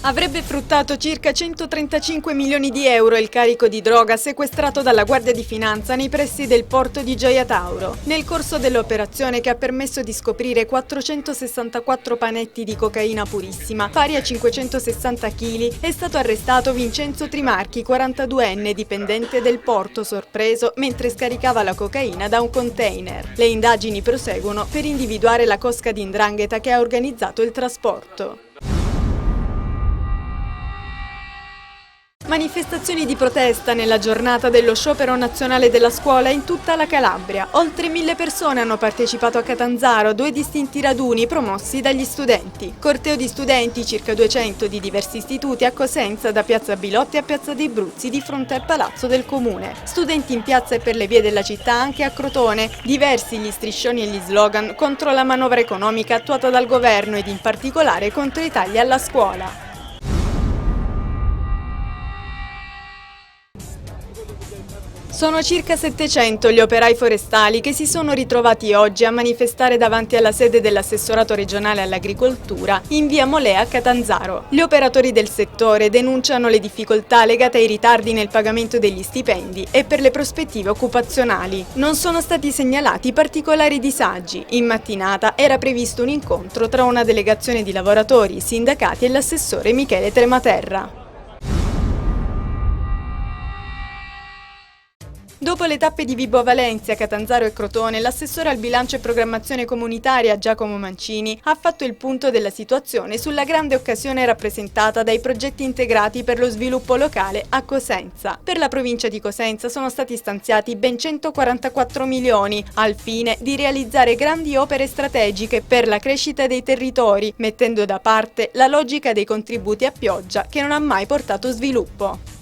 Avrebbe fruttato circa 135 milioni di euro il carico di droga sequestrato dalla Guardia di Finanza nei pressi del porto di Gioia Tauro. Nel corso dell'operazione, che ha permesso di scoprire 464 panetti di cocaina purissima, pari a 560 kg, è stato arrestato Vincenzo Trimarchi, 42enne, dipendente del porto, sorpreso mentre scaricava la cocaina da un container. Le indagini proseguono per individuare la cosca di 'ndrangheta che ha organizzato il trasporto. Manifestazioni di protesta nella giornata dello sciopero nazionale della scuola in tutta la Calabria. Oltre 1000 persone hanno partecipato a Catanzaro, 2 distinti raduni promossi dagli studenti. Corteo di studenti, circa 200 di diversi istituti a Cosenza, da Piazza Bilotti a Piazza dei Bruzzi, di fronte al Palazzo del Comune. Studenti in piazza e per le vie della città anche a Crotone. Diversi gli striscioni e gli slogan contro la manovra economica attuata dal governo ed in particolare contro i tagli alla scuola. Sono circa 700 gli operai forestali che si sono ritrovati oggi a manifestare davanti alla sede dell'assessorato regionale all'agricoltura in via Molea a Catanzaro. Gli operatori del settore denunciano le difficoltà legate ai ritardi nel pagamento degli stipendi e per le prospettive occupazionali. Non sono stati segnalati particolari disagi. In mattinata era previsto un incontro tra una delegazione di lavoratori, sindacati e l'assessore Michele Trematerra. Dopo le tappe di Vibo Valencia, Catanzaro e Crotone, l'assessore al bilancio e programmazione comunitaria Giacomo Mancini ha fatto il punto della situazione sulla grande occasione rappresentata dai progetti integrati per lo sviluppo locale a Cosenza. Per la provincia di Cosenza sono stati stanziati ben 144 milioni al fine di realizzare grandi opere strategiche per la crescita dei territori, mettendo da parte la logica dei contributi a pioggia che non ha mai portato sviluppo.